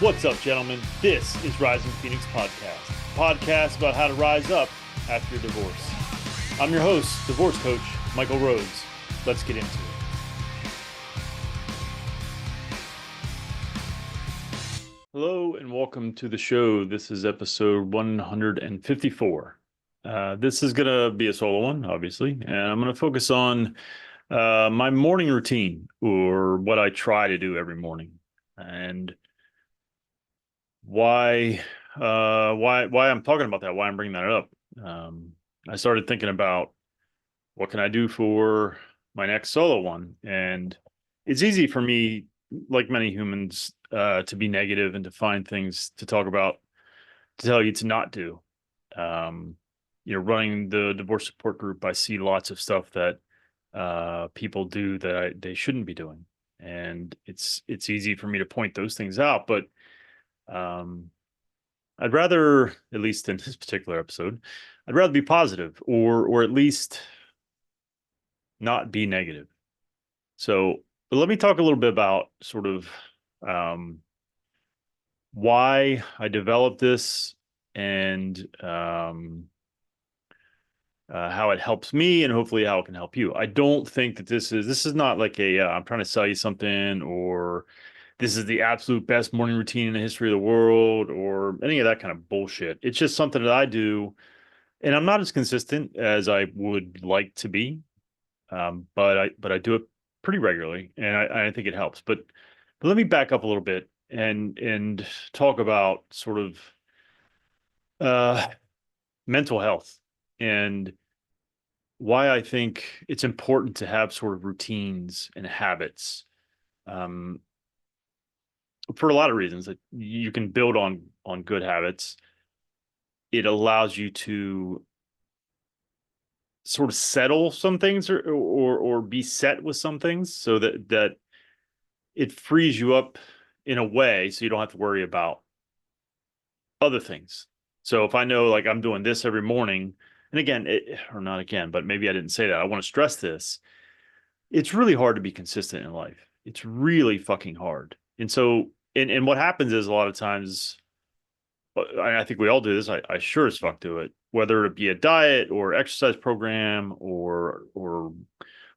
What's up, gentlemen? This is Rising Phoenix Podcast, podcast about how to rise up after your divorce. I'm your host, divorce coach Michael Rhodes. Let's get into it. Hello and welcome to the show. This is episode 154. This is going to be a solo one, obviously, and I'm going to focus on my morning routine, or what I try to do every morning, and why I'm talking about that, why I'm bringing that up. I started thinking about what can I do for my next solo one, and it's easy for me, like many humans, to be negative and to find things to talk about, to tell you to not do. Um, Running the divorce support group, I see lots of stuff that people do that they shouldn't be doing, and it's easy for me to point those things out, but um, I'd rather, at least in this particular episode, I'd rather be positive, or at least not be negative. So, but let me talk a little bit about sort of um, why I developed this, and how it helps me, and hopefully how it can help you. I don't think that this is not like a I'm trying to sell you something, or this is the absolute best morning routine in the history of the world, or any of that kind of bullshit. It's just something that I do, and I'm not as consistent as I would like to be, but I do it pretty regularly, and I think it helps. But let me back up a little bit and talk about sort of uh, mental health, and why I think it's important to have sort of routines and habits, um, for a lot of reasons. That you can build on good habits. It allows you to sort of settle some things, or be set with some things, so that it frees you up in a way so you don't have to worry about other things. So if I know, like, I'm doing this every morning, and again, or not again, but maybe I didn't say that. I want to stress this. It's really hard to be consistent in life. It's really fucking hard. And so, and what happens is, a lot of times, I think we all do this. I sure as fuck do it, whether it be a diet or exercise program, or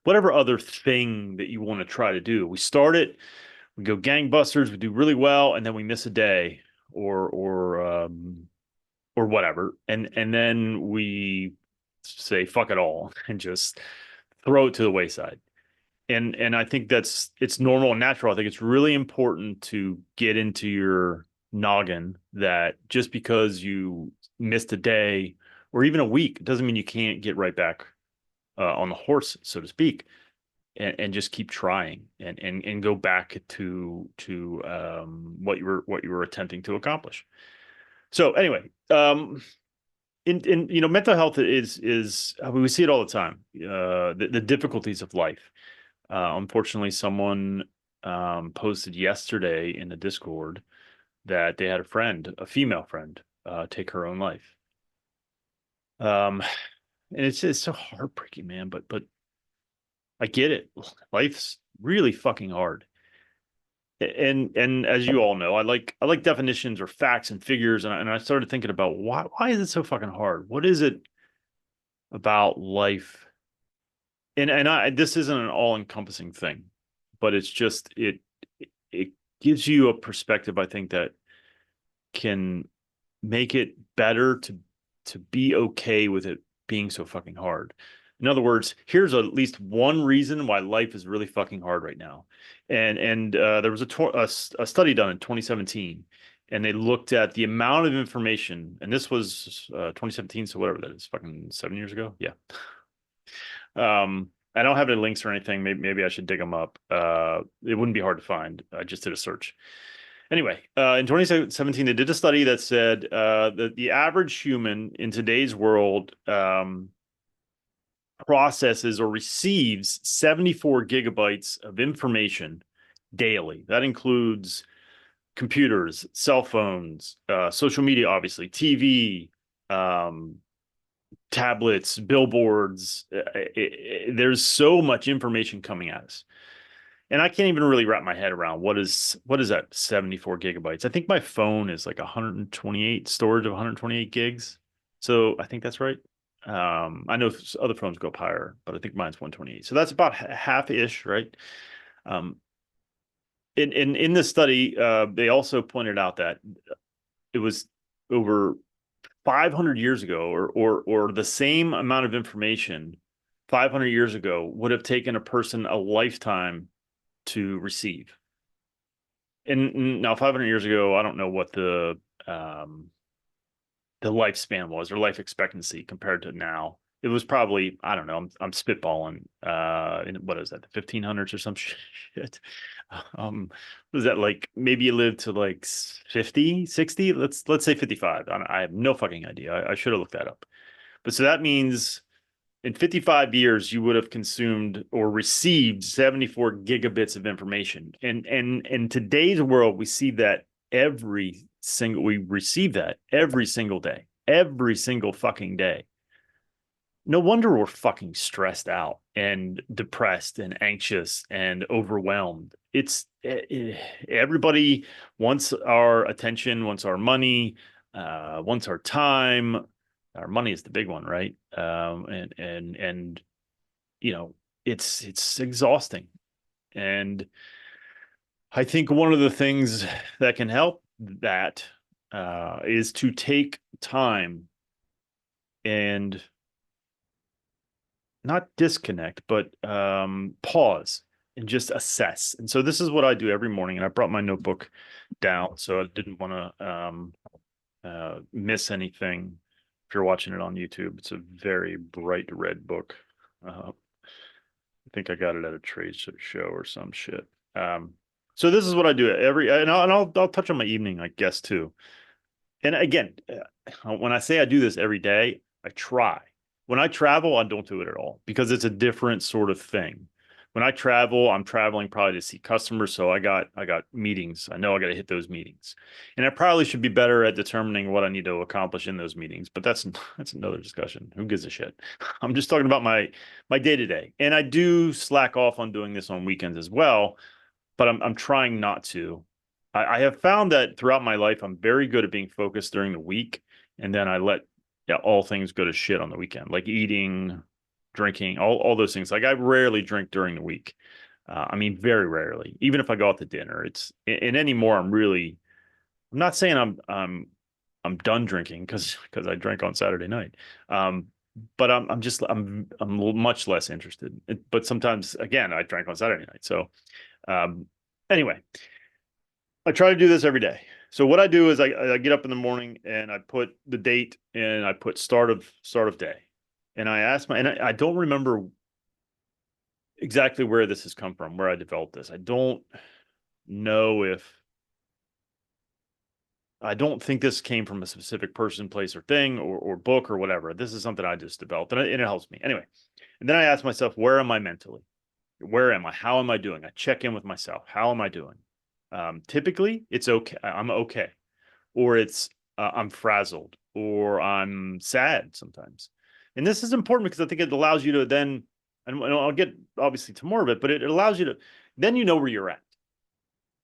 whatever other thing that you want to try to do. We start it, we go gangbusters, we do really well, and then we miss a day, or whatever, and then we say fuck it all and just throw it to the wayside. And I think it's normal and natural. I think it's really important to get into your noggin that just because you missed a day or even a week doesn't mean you can't get right back on the horse, so to speak, and just keep trying, and go back to what you were attempting to accomplish. So anyway, in mental health is I mean, we see it all the time. The difficulties of life. Unfortunately, someone posted yesterday in the Discord that they had a female friend, take her own life. Um, and it's so heartbreaking, man. But I get it. Life's really fucking hard. And as you all know, I like definitions or facts and figures, and I started thinking about why is it so fucking hard? What is it about life? And this isn't an all-encompassing thing, but it's just it gives you a perspective, I think, that can make it better to be okay with it being so fucking hard. In other words, here's at least one reason why life is really fucking hard right now. And there was a study done in 2017, and they looked at the amount of information, and this was 2017, so whatever that is, fucking 7 years ago. Yeah. I don't have any links or anything. Maybe I should dig them up. It wouldn't be hard to find. I just did a search. Anyway, in 2017, they did a study that said that the average human in today's world processes or receives 74 gigabytes of information daily. That includes computers, cell phones, social media, obviously, TV, tablets, billboards. There's so much information coming at us. And I can't even really wrap my head around what is that 74 gigabytes. I think my phone is like 128 storage of 128 gigs. So I think that's right. I know other phones go up higher, but I think mine's 128. So that's about half-ish, right? Um, in this study, they also pointed out that it was over 500 years ago, or the same amount of information 500 years ago would have taken a person a lifetime to receive. And now 500 years ago, I don't know what the lifespan was or life expectancy compared to now. It was probably, I don't know, I'm spitballing. In, what is that, the 1500s or some shit? Was that like maybe you lived to like 50, 60? Let's say 55. I have no fucking idea. I should have looked that up. But so that means in 55 years you would have consumed or received 74 gigabits of information. And in today's world, we see that we receive that every single day, every single fucking day. No wonder we're fucking stressed out and depressed and anxious and overwhelmed. Everybody wants our attention, wants our money, wants our time. Our money is the big one, right? And you know, it's exhausting. And I think one of the things that can help that is to take time and not disconnect, but pause and just assess. And so this is what I do every morning. And I brought my notebook down, so I didn't want to miss anything. If you're watching it on YouTube, it's a very bright red book. I think I got it at a trade show or some shit. So this is what I do and I'll touch on my evening, I guess, too. And again, when I say I do this every day, I try. When I travel, I don't do it at all because it's a different sort of thing. When I travel, I'm traveling probably to see customers, so I got meetings. I know I got to hit those meetings, and I probably should be better at determining what I need to accomplish in those meetings. But that's another discussion. Who gives a shit? I'm just talking about my day to day, and I do slack off on doing this on weekends as well. But I'm trying not to. I have found that throughout my life, I'm very good at being focused during the week, and then I let all things go to shit on the weekend, like eating, drinking, all those things. Like I rarely drink during the week. I mean, very rarely. Even if I go out to dinner, it's and anymore. I'm not saying I'm done drinking because I drank on Saturday night. But I'm much less interested. But sometimes, again, I drank on Saturday night. So anyway, I try to do this every day. So what I do is I get up in the morning and I put the date and I put start of day. And I ask and I don't remember exactly where this has come from, where I developed this. I don't know if I don't think this came from a specific person, place, or thing, or book, or whatever. This is something I just developed, and it helps me. Anyway, and then I ask myself, where am I mentally? Where am I? How am I doing? I check in with myself. How am I doing? Typically, it's okay. I'm okay, or it's I'm frazzled, or I'm sad sometimes. And this is important because I think it allows you to then, and I'll get obviously to more of it, but it allows you to then you know where you're at.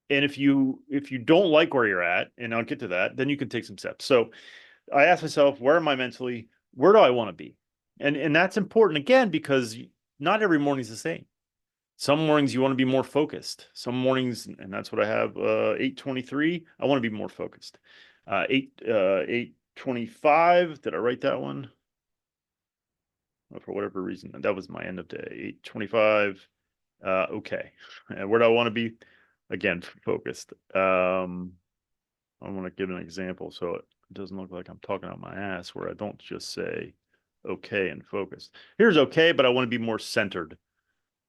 And if you don't like where you're at, and I'll get to that, then you can take some steps. So I ask myself, where am I mentally? Where do I want to be? And that's important again because not every morning is the same. Some mornings you want to be more focused. Some mornings, and that's what I have. 8:23. I want to be more focused. 8:25. Did I write that one? Well, for whatever reason, that was my end of day. 8:25. Okay. And where do I want to be? Again, focused. I want to give an example so it doesn't look like I'm talking out my ass, where I don't just say okay and focused. Here's okay, but I want to be more centered.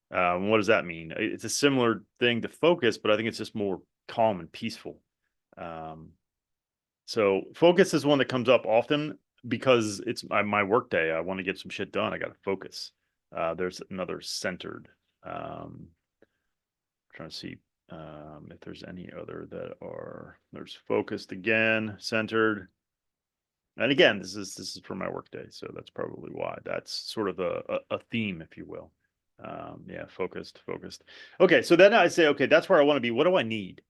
What does that mean? It's a similar thing to focus, but I think it's just more calm and peaceful. So focus is one that comes up often because it's my work day. I want to get some shit done. I got to focus. There's another centered. Trying to see if there's any other that are. There's focused again, centered. And again, this is for my work day, so that's probably why. That's sort of a theme, if you will. Yeah, focused. Okay, so then I say, okay, that's where I want to be. What do I need?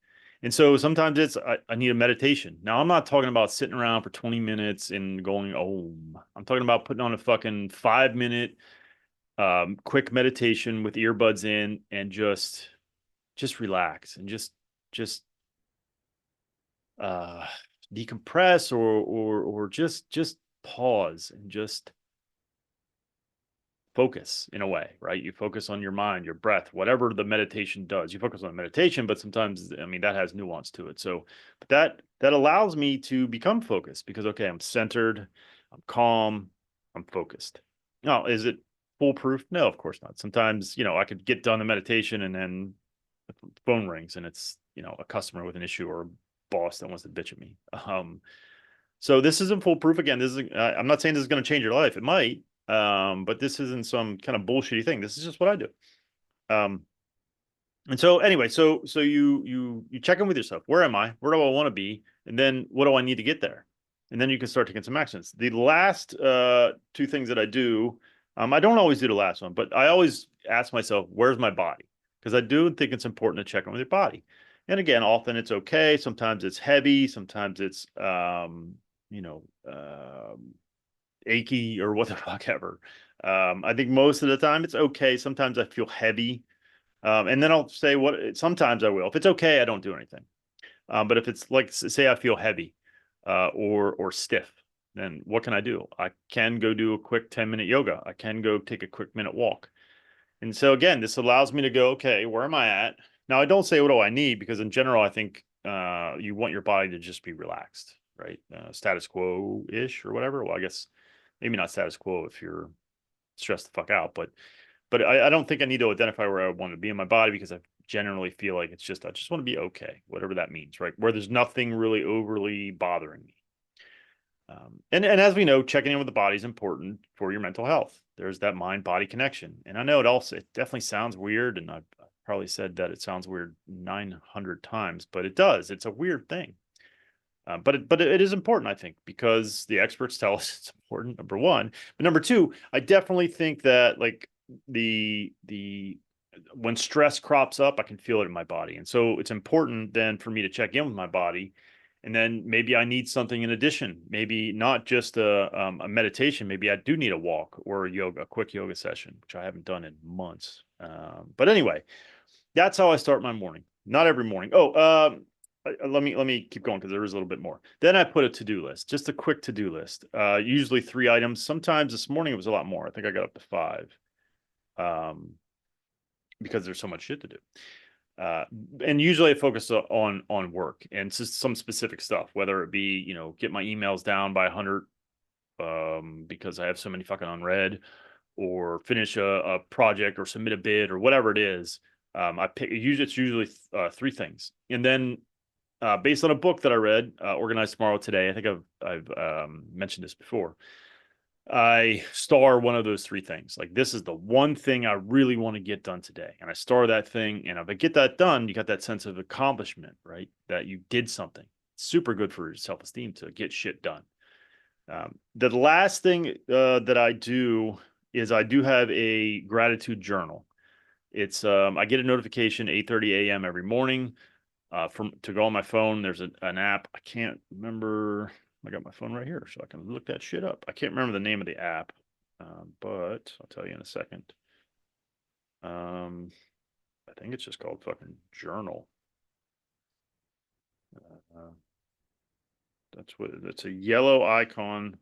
And so sometimes I need a meditation. Now I'm not talking about sitting around for 20 minutes and going, oh, I'm talking about putting on a fucking 5 minute quick meditation with earbuds in and just relax and just uh decompress or just pause and just focus in a way, right? You focus on your mind, your breath, whatever the meditation does. You focus on meditation, but sometimes, I mean, that has nuance to it. So, but that allows me to become focused because okay, I'm centered, I'm calm, I'm focused. Now, is it foolproof? No, of course not. Sometimes, I could get done the meditation and then the phone rings and it's, a customer with an issue or a boss that wants to bitch at me. So this isn't foolproof. Again, I'm not saying this is going to change your life. It might, but this isn't some kind of bullshitty thing. This is just what I do. Um, and so anyway, so you check in with yourself. Where am I? Where do I want to be? And then what do I need to get there? And then you can start taking some actions. The last two things that I do, I don't always do the last one, but I always ask myself, where's my body? Because I do think it's important to check in with your body. And again, often it's okay. Sometimes it's heavy. Sometimes it's you know, achy or what the fuck ever. I think most of the time it's okay. Sometimes I feel heavy. And then I'll say sometimes I will. If it's okay, I don't do anything. But if it's like, say I feel heavy or stiff, then what can I do? I can go do a quick 10-minute yoga. I can go take a quick minute walk. And so again, this allows me to go, okay, where am I at? Now I don't say what do I need because in general, I think you want your body to just be relaxed, right? Status quo-ish or whatever. Well, I guess maybe not status quo if you're stressed the fuck out, but I don't think I need to identify where I want to be in my body because I generally feel like I just want to be okay, whatever that means, right? Where there's nothing really overly bothering me. And as we know, checking in with the body is important for your mental health. There's that mind body connection. And I know it definitely sounds weird. And I've probably said that it sounds weird 900 times, but it does. It's a weird thing. But it is important, I think, because the experts tell us it's important, number one. But number two, I definitely think that like the when stress crops up, I can feel it in my body. And so it's important then for me to check in with my body. And then maybe I need something in addition, maybe not just a meditation. Maybe I do need a walk or a quick yoga session, which I haven't done in months. But anyway, that's how I start my morning. Not every morning. Let me keep going because there is a little bit more. Then I put a to-do list, just a quick to-do list. Usually 3 items. Sometimes this morning it was a lot more. I think I got up to 5. Because there's so much shit to do. And usually I focus on work and just some specific stuff, whether it be, get my emails down by 100 because I have so many fucking unread, or finish a project or submit a bid or whatever it is. It's usually 3 things. And then based on a book that I read, Organize Tomorrow Today, I think I've mentioned this before. I star one of those 3 things. Like, this is the one thing I really want to get done today. And I star that thing. And if I get that done, you got that sense of accomplishment, right? That you did something. Super good for your self-esteem to get shit done. The last thing that I do is I do have a gratitude journal. It's I get a notification 8:30 a.m. every morning to go on my phone. There's an app. I can't remember. I got my phone right here, so I can look that shit up. I can't remember the name of the app, but I'll tell you in a second. I think it's just called fucking Journal. It's a yellow icon,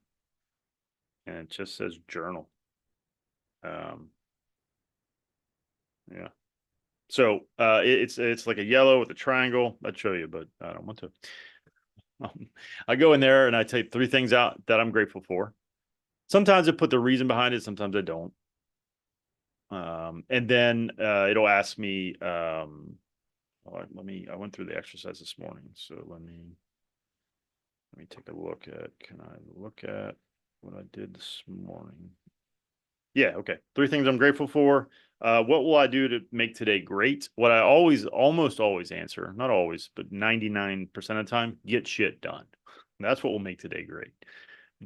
and it just says Journal. Yeah. So it's like a yellow with a triangle. I'd show you, but I don't want to. I go in there and I take 3 things out that I'm grateful for. Sometimes I put the reason behind it. Sometimes I don't. And then it'll ask me. I went through the exercise this morning, so let me take a look at. Can I look at what I did this morning? Yeah, okay. 3 things I'm grateful for. What will I do to make today great? What I almost always answer, not always, but 99% of the time, get shit done. That's what will make today great.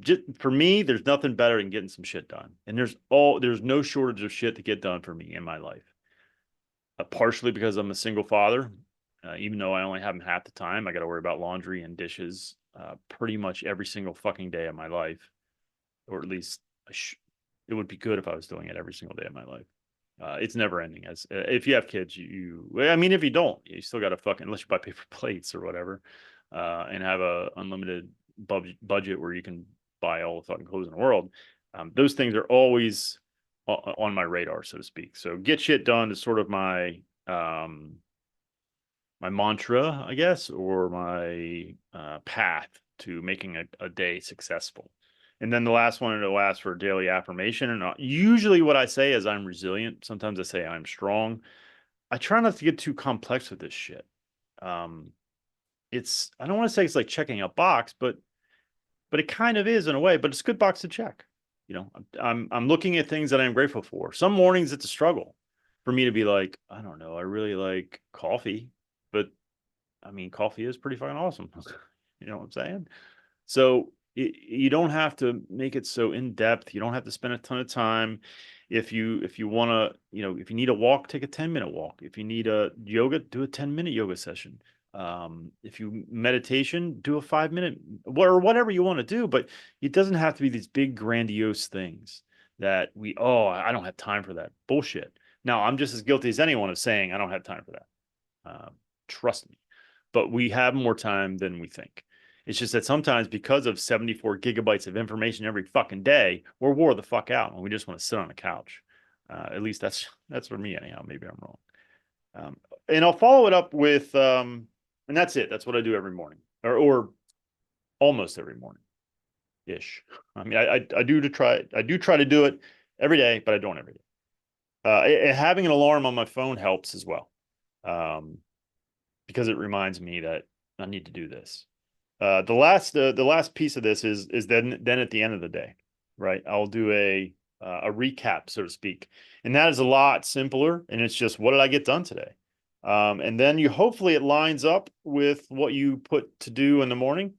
just for me, there's nothing better than getting some shit done. And there's no shortage of shit to get done for me in my life. Partially because I'm a single father, even though I only have them half the time, I got to worry about laundry and dishes pretty much every single fucking day of my life, or at least it would be good if I was doing it every single day of my life. It's never ending. As if you have kids, I mean, if you don't, you still got to fucking, unless you buy paper plates or whatever, and have a unlimited budget where you can buy all the fucking clothes in the world. Those things are always on my radar, so to speak. So get shit done is sort of my mantra, I guess, or my path to making a day successful. And then the last one, it'll ask for daily affirmation. And usually what I say is I'm resilient. Sometimes I say I'm strong. I try not to get too complex with this shit. Um, I don't want to say it's like checking a box, but it kind of is in a way, but it's a good box to check. You know, I'm looking at things that I'm grateful for. Some mornings it's a struggle for me to be like, I don't know, I really like coffee, but I mean, coffee is pretty fucking awesome. You know what I'm saying? So you don't have to make it so in depth. You don't have to spend a ton of time. If you want to, if you need a walk, take a 10-minute walk. If you need a yoga, do a 10-minute yoga session. If you meditation, do a 5-minute or whatever you want to do, but it doesn't have to be these big grandiose things that I don't have time for that bullshit. Now, I'm just as guilty as anyone of saying I don't have time for that. Trust me, but we have more time than we think. It's just that sometimes because of 74 gigabytes of information every fucking day, we're wore the fuck out and we just want to sit on the couch. At least that's for me anyhow. Maybe I'm wrong. And I'll follow it up with, and that's it. That's what I do every morning, or almost every morning, ish. I mean, I do try to do it every day, but I don't every day. Having an alarm on my phone helps as well, because it reminds me that I need to do this. The last piece of this is then at the end of the day, right? I'll do a recap, so to speak, and that is a lot simpler. And it's just, what did I get done today? And then hopefully it lines up with what you put to do in the morning.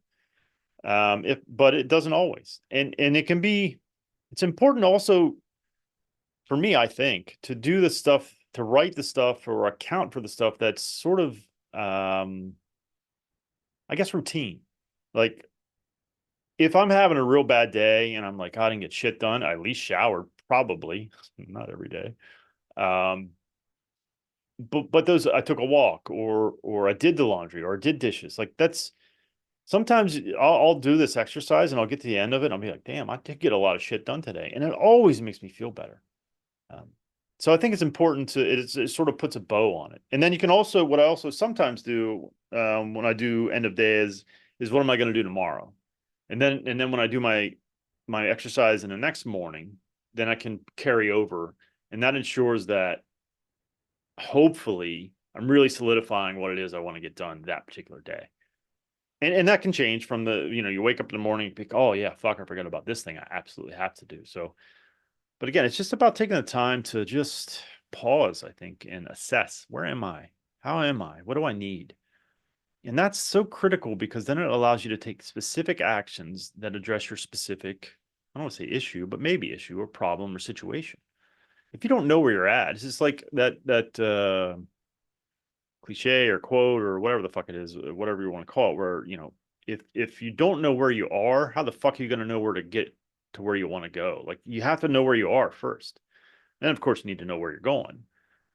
But it doesn't always, and it's important also for me, I think, to do the stuff, to write the stuff or account for the stuff that's sort of, I guess, routine. Like, if I'm having a real bad day and I'm like, I didn't get shit done, I at least showered, probably, not every day. But those, I took a walk, or I did the laundry, or I did dishes. Like, that's sometimes I'll do this exercise and I'll get to the end of it and I'll be like, damn, I did get a lot of shit done today, and it always makes me feel better. So I think it's important it sort of puts a bow on it. And then you can also, what I also sometimes do when I do end of day is what am I going to do tomorrow? And then when I do my exercise in the next morning, then I can carry over, and that ensures that hopefully I'm really solidifying what it is I want to get done that particular day. And that can change from you wake up in the morning and think, oh yeah, fuck, I forgot about this thing I absolutely have to do. So, but again, it's just about taking the time to just pause, I think, and assess, where am I? How am I? What do I need? And that's so critical, because then it allows you to take specific actions that address your specific, I don't want to say issue, but maybe issue or problem or situation. If you don't know where you're at, it's just like that cliche or quote or whatever the fuck it is, whatever you want to call it, where, if you don't know where you are, how the fuck are you going to know where to get to where you want to go? Like, you have to know where you are first. And of course you need to know where you're going.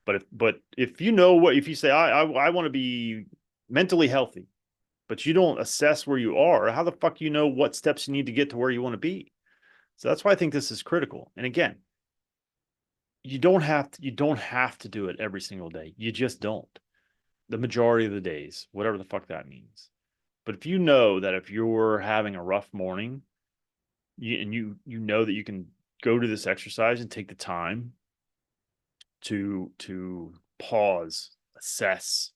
But if you know if you say, I want to be mentally healthy, but you don't assess where you are, how the fuck you know what steps you need to get to where you want to be? So that's why I think this is critical. And again, you don't have to do it every single day. You just don't. The majority of the days, whatever the fuck that means. But if you know that if you're having a rough morning, you know that you can go to this exercise and take the time to pause, assess,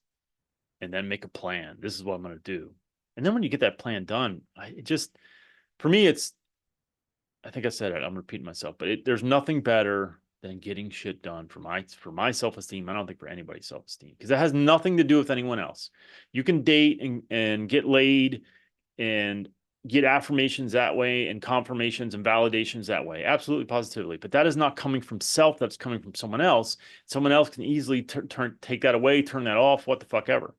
and then make a plan. This is what I'm going to do. And then when you get that plan done, for me, I think I said it, I'm repeating myself, but there's nothing better than getting shit done for my self-esteem. I don't think for anybody's self-esteem, because it has nothing to do with anyone else. You can date and get laid and get affirmations that way and confirmations and validations that way. Absolutely, positively. But that is not coming from self. That's coming from someone else. Someone else can easily take that away, turn that off, what the fuck ever.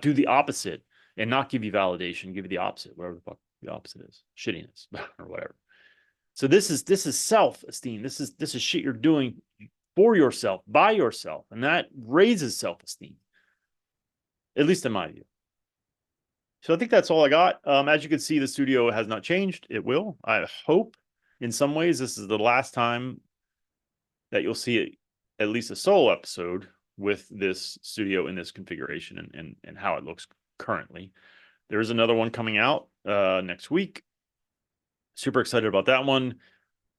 Do the opposite and not give you validation, give you the opposite, whatever the fuck the opposite is, shittiness or whatever. So this is self-esteem. This is shit you're doing for yourself, by yourself, and that raises self-esteem, at least in my view. So I think that's all I got. As you can see, the studio has not changed. It will. I hope in some ways this is the last time that you'll see at least a solo episode with this studio in this configuration and how it looks currently. There is another one coming out next week. Super excited about that one.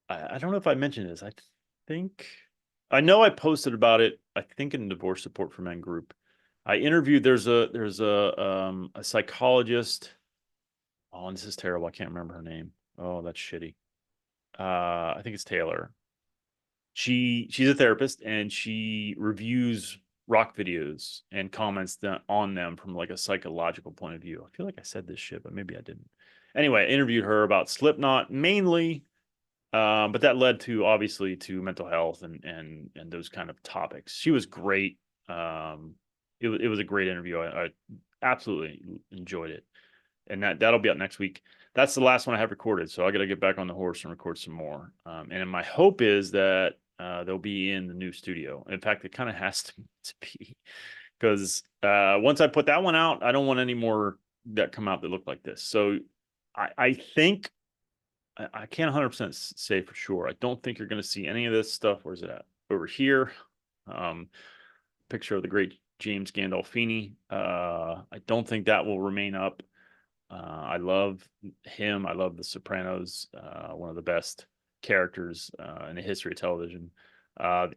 I don't know if I mentioned this. I know I posted about it, I think in Divorce Support for Men group. I interviewed, there's a psychologist. Oh, and this is terrible. I can't remember her name. Oh, that's shitty. I think it's Taylor. She's a therapist and she reviews rock videos and comments on them from like a psychological point of view. I feel like I said this shit, but maybe I didn't. Anyway, I interviewed her about Slipknot mainly, but that led to obviously to mental health and those kind of topics. She was great. It was a great interview. I absolutely enjoyed it, and that'll be out next week. That's the last one I have recorded, so I got to get back on the horse and record some more. And my hope is that they'll be in the new studio. In fact, it kind of has to be, because once I put that one out, I don't want any more that come out that look like this. So I think I can't 100% say for sure. I don't think you're going to see any of this stuff. Where's it at? Over here. Picture of the great James Gandolfini. I don't think that will remain up. I love him. I love The Sopranos. One of the best characters in the history of television. And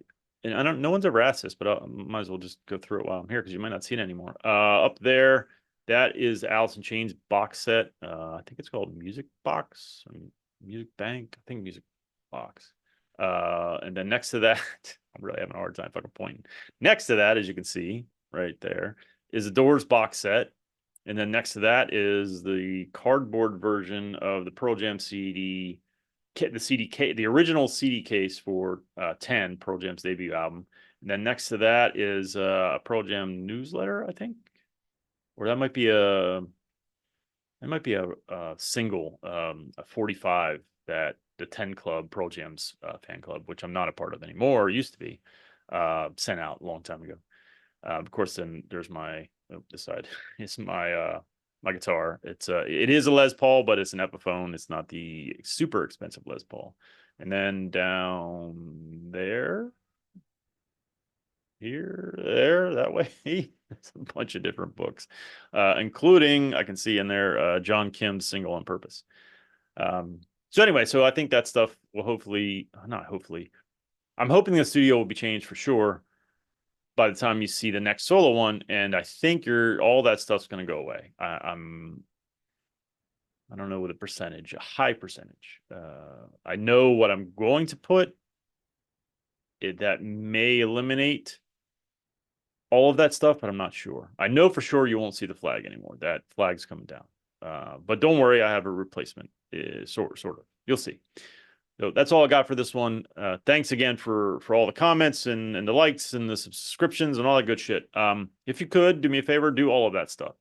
I don't. No one's ever asked this, but I might as well just go through it while I'm here because you might not see it anymore. Up there, that is Alice in Chains box set. I think it's called Music Box, Music Bank. I think Music Box. And then next to that, I'm really having a hard time fucking pointing. Next to that, as you can see right there, is the Doors box set. And then next to that is the cardboard version of the Pearl Jam CD, the original CD case for 10, Pearl Jam's debut album. And then next to that is a Pearl Jam newsletter, I think, or that might be a single, a 45 that the 10 Club, Pearl Jam's fan club, which I'm not a part of anymore, used to be, sent out a long time ago. Of course, then there's this side is my guitar. It is a Les Paul, but it's an Epiphone. It's not the super expensive Les Paul. And then down there, here, there, that way, it's a bunch of different books, including, I can see in there, John Kim's Single on Purpose. So anyway, so I think that stuff will I'm hoping the studio will be changed for sure by the time you see the next solo one, and I think all that stuff's going to go away. I don't know what a high percentage. I know what I'm going to put. That may eliminate all of that stuff, but I'm not sure. I know for sure you won't see the flag anymore. That flag's coming down. But don't worry, I have a replacement. Sort of. You'll see. So that's all I got for this one. Thanks again for all the comments and the likes and the subscriptions and all that good shit. If you could do me a favor, do all of that stuff.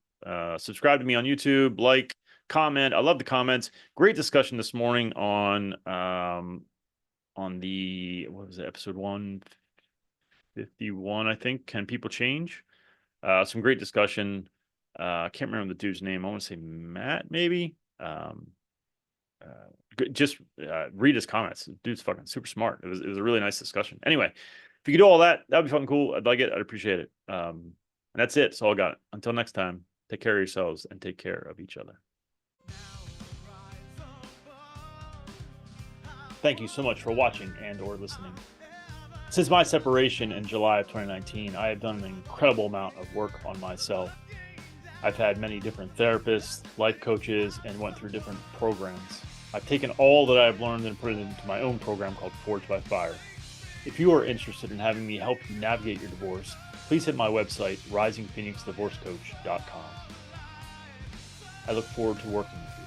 Subscribe to me on YouTube, like, comment. I love the comments. Great discussion this morning on the, what was it, episode 151, I think. Can people change? Some great discussion. I can't remember the dude's name. I want to say Matt, maybe. Just read his comments. The dude's fucking super smart. It was a really nice discussion. Anyway, if you could do all that, that'd be fucking cool. I'd like it. I'd appreciate it. And that's it. That's all I got. Until next time, take care of yourselves and take care of each other. Thank you so much for watching and or listening. Since my separation in July of 2019, I have done an incredible amount of work on myself. I've had many different therapists, life coaches, and went through different programs. I've taken all that I've learned and put it into my own program called Forged by Fire. If you are interested in having me help you navigate your divorce, please hit my website, risingphoenixdivorcecoach.com. I look forward to working with you.